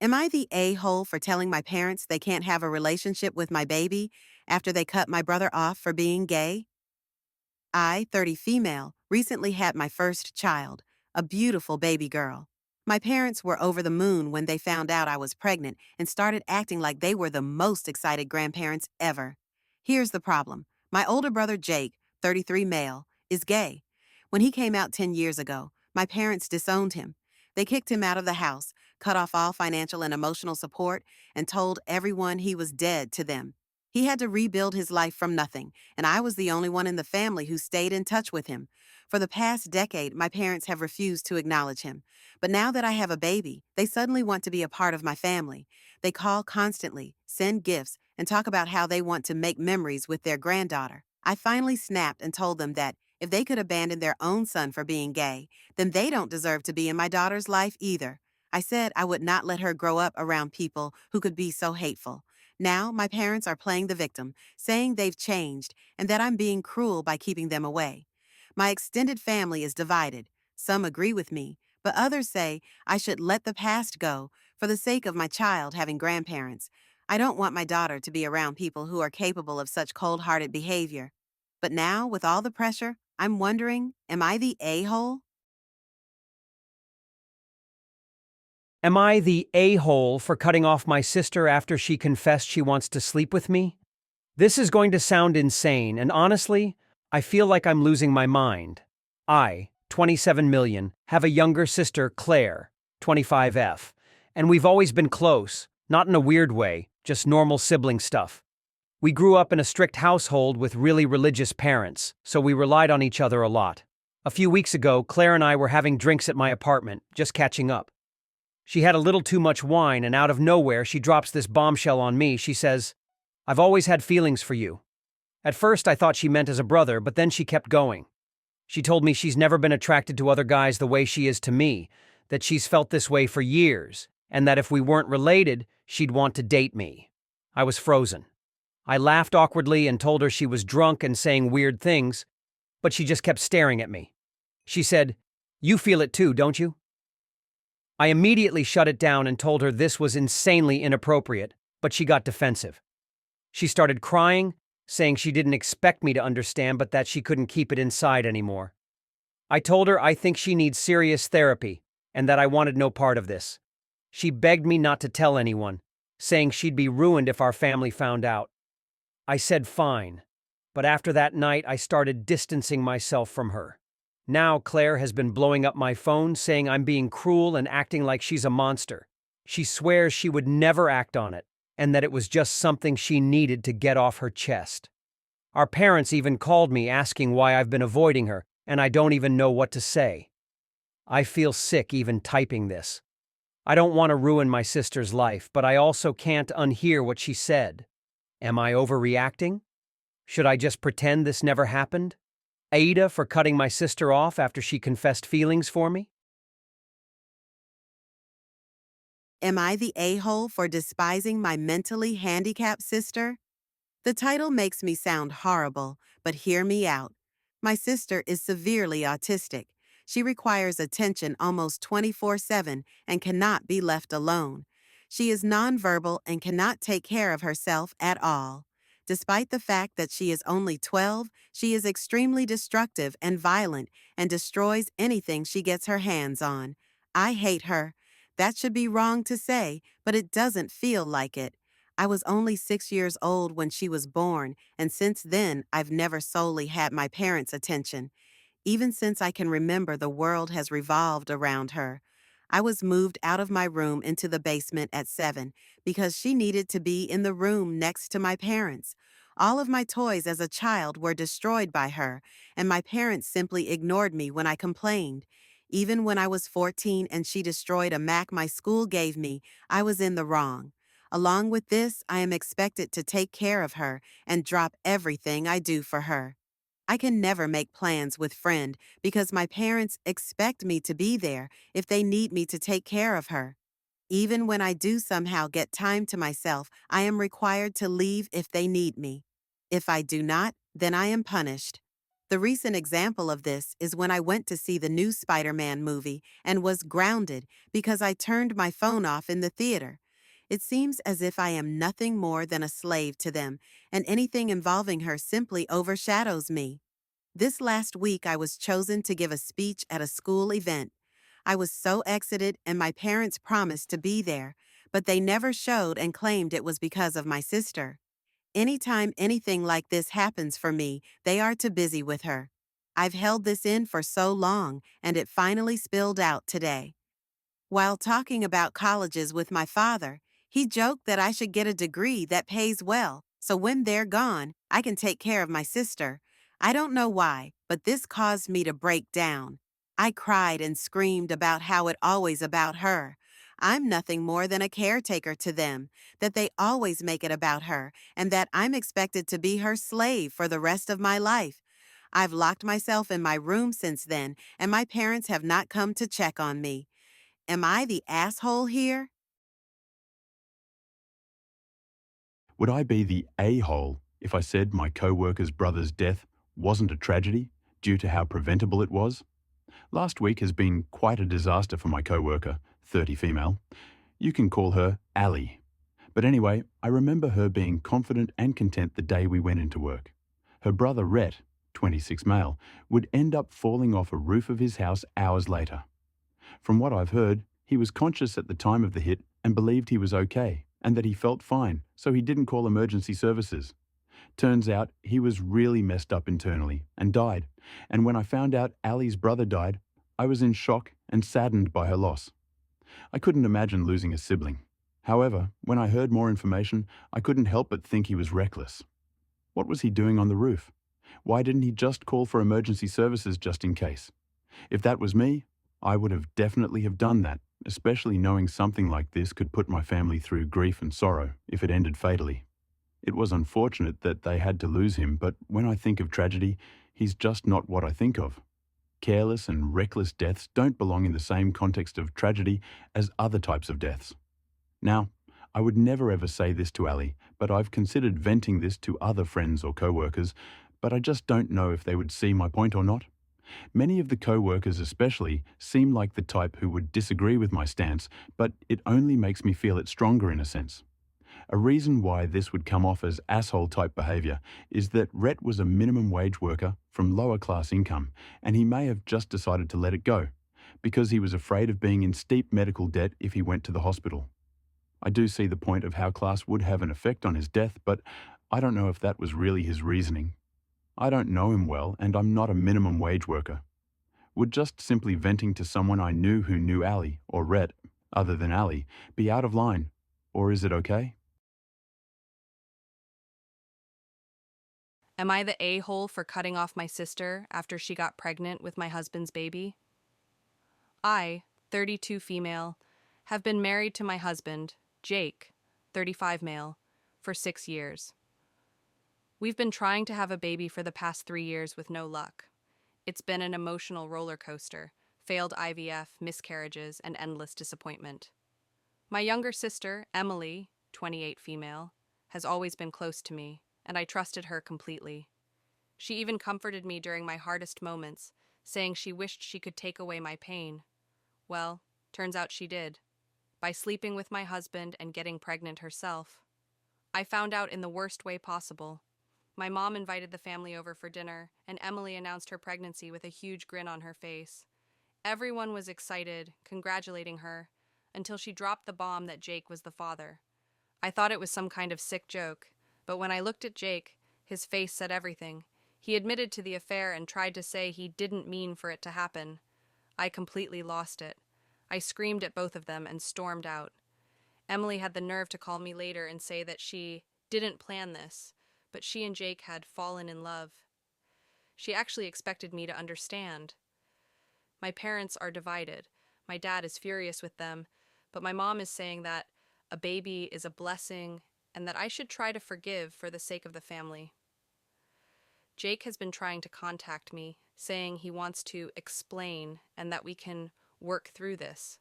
Am I the a-hole for telling my parents they can't have a relationship with my baby after they cut my brother off for being gay? I, 30 female, recently had my first child, a beautiful baby girl. My parents were over the moon when they found out I was pregnant and started acting like they were the most excited grandparents ever. Here's the problem. My older brother Jake, 33 male, is gay. When he came out 10 years ago, my parents disowned him. They kicked him out of the house, cut off all financial and emotional support, and told everyone he was dead to them. He had to rebuild his life from nothing, and I was the only one in the family who stayed in touch with him. For the past decade, my parents have refused to acknowledge him. But now that I have a baby, they suddenly want to be a part of my family. They call constantly, send gifts, and talk about how they want to make memories with their granddaughter. I finally snapped and told them that if they could abandon their own son for being gay, then they don't deserve to be in my daughter's life either. I said I would not let her grow up around people who could be so hateful. Now, my parents are playing the victim, saying they've changed and that I'm being cruel by keeping them away. My extended family is divided. Some agree with me, but others say I should let the past go for the sake of my child having grandparents. I don't want my daughter to be around people who are capable of such cold-hearted behavior. But now, with all the pressure, I'm wondering, am I the a-hole? Am I the a-hole for cutting off my sister after she confessed she wants to sleep with me? This is going to sound insane, and honestly, I feel like I'm losing my mind. I, 27 million, have a younger sister, Claire, 25F, and we've always been close, not in a weird way, just normal sibling stuff. We grew up in a strict household with really religious parents, so we relied on each other a lot. A few weeks ago, Claire and I were having drinks at my apartment, just catching up. She had a little too much wine, and out of nowhere, she drops this bombshell on me. She says, "I've always had feelings for you." At first, I thought she meant as a brother, but then she kept going. She told me she's never been attracted to other guys the way she is to me, that she's felt this way for years, and that if we weren't related, she'd want to date me. I was frozen. I laughed awkwardly and told her she was drunk and saying weird things, but she just kept staring at me. She said, "You feel it too, don't you?" I immediately shut it down and told her this was insanely inappropriate, but she got defensive. She started crying, saying she didn't expect me to understand but that she couldn't keep it inside anymore. I told her I think she needs serious therapy and that I wanted no part of this. She begged me not to tell anyone, saying she'd be ruined if our family found out. I said fine, but after that night I started distancing myself from her. Now Claire has been blowing up my phone, saying I'm being cruel and acting like she's a monster. She swears she would never act on it, and that it was just something she needed to get off her chest. Our parents even called me asking why I've been avoiding her, and I don't even know what to say. I feel sick even typing this. I don't want to ruin my sister's life, but I also can't unhear what she said. Am I overreacting? Should I just pretend this never happened? AITA for cutting my sister off after she confessed feelings for me? Am I the a-hole for despising my mentally handicapped sister? The title makes me sound horrible, but hear me out. My sister is severely autistic. She requires attention almost 24/7 and cannot be left alone. She is nonverbal and cannot take care of herself at all. Despite the fact that she is only 12, she is extremely destructive and violent and destroys anything she gets her hands on. I hate her. That should be wrong to say, but it doesn't feel like it. I was only 6 years old when she was born, and since then, I've never solely had my parents' attention. Even since I can remember, the world has revolved around her. I was moved out of my room into the basement at 7 because she needed to be in the room next to my parents. All of my toys as a child were destroyed by her, and my parents simply ignored me when I complained. Even when I was 14 and she destroyed a Mac my school gave me, I was in the wrong. Along with this, I am expected to take care of her and drop everything I do for her. I can never make plans with friend because my parents expect me to be there if they need me to take care of her. Even when I do somehow get time to myself, I am required to leave if they need me. If I do not, then I am punished. The recent example of this is when I went to see the new Spider-Man movie and was grounded because I turned my phone off in the theater. It seems as if I am nothing more than a slave to them, and anything involving her simply overshadows me. This last week, I was chosen to give a speech at a school event. I was so excited, and my parents promised to be there, but they never showed and claimed it was because of my sister. Anytime anything like this happens for me, they are too busy with her. I've held this in for so long, and it finally spilled out today. While talking about colleges with my father, he joked that I should get a degree that pays well, so when they're gone, I can take care of my sister. I don't know why, but this caused me to break down. I cried and screamed about how it always about her. I'm nothing more than a caretaker to them, that they always make it about her, and that I'm expected to be her slave for the rest of my life. I've locked myself in my room since then, and my parents have not come to check on me. Am I the asshole here? Would I be the a-hole if I said my co-worker's brother's death wasn't a tragedy due to how preventable it was? Last week has been quite a disaster for my co-worker, 30 female. You can call her Ali. But anyway, I remember her being confident and content the day we went into work. Her brother Rhett, 26 male, would end up falling off a roof of his house hours later. From what I've heard, he was conscious at the time of the hit and believed he was okay and that he felt fine, so he didn't call emergency services. Turns out he was really messed up internally and died, and when I found out Ali's brother died, I was in shock and saddened by her loss. I couldn't imagine losing a sibling. However, when I heard more information, I couldn't help but think he was reckless. What was he doing on the roof? Why didn't he just call for emergency services just in case? If that was me, I would have definitely have done that, especially knowing something like this could put my family through grief and sorrow if it ended fatally. It was unfortunate that they had to lose him, but when I think of tragedy, he's just not what I think of. Careless and reckless deaths don't belong in the same context of tragedy as other types of deaths. Now, I would never ever say this to Ali, but I've considered venting this to other friends or co-workers, but I just don't know if they would see my point or not. Many of the co-workers especially seem like the type who would disagree with my stance, but it only makes me feel it stronger in a sense. A reason why this would come off as asshole-type behaviour is that Rhett was a minimum wage worker from lower class income, and he may have just decided to let it go, because he was afraid of being in steep medical debt if he went to the hospital. I do see the point of how class would have an effect on his death, but I don't know if that was really his reasoning. I don't know him well, and I'm not a minimum wage worker. Would just simply venting to someone I knew who knew Ali, or Rhett, other than Ali, be out of line? Or is it okay? Am I the a-hole for cutting off my sister after she got pregnant with my husband's baby? I, 32 female, have been married to my husband, Jake, 35 male, for 6 years. We've been trying to have a baby for the past 3 years with no luck. It's been an emotional roller coaster, failed IVF, miscarriages, and endless disappointment. My younger sister, Emily, 28 female, has always been close to me, and I trusted her completely. She even comforted me during my hardest moments, saying she wished she could take away my pain. Well, turns out she did, by sleeping with my husband and getting pregnant herself. I found out in the worst way possible. My mom invited the family over for dinner, and Emily announced her pregnancy with a huge grin on her face. Everyone was excited, congratulating her, until she dropped the bomb that Jake was the father. I thought it was some kind of sick joke, but when I looked at Jake, his face said everything. He admitted to the affair and tried to say he didn't mean for it to happen. I completely lost it. I screamed at both of them and stormed out. Emily had the nerve to call me later and say that she didn't plan this, but she and Jake had fallen in love. She actually expected me to understand. My parents are divided. My dad is furious with them, but my mom is saying that a baby is a blessing and that I should try to forgive for the sake of the family. Jake has been trying to contact me, saying he wants to explain and that we can work through this.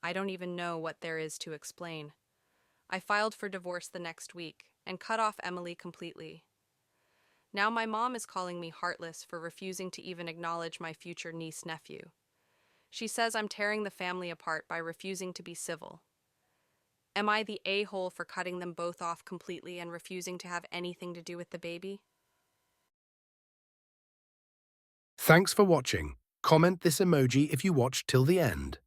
I don't even know what there is to explain. I filed for divorce the next week and cut off Emily completely. Now my mom is calling me heartless for refusing to even acknowledge my future niece-nephew. She says I'm tearing the family apart by refusing to be civil. Am I the a-hole for cutting them both off completely and refusing to have anything to do with the baby? Thanks for watching. Comment this emoji if you watched till the end.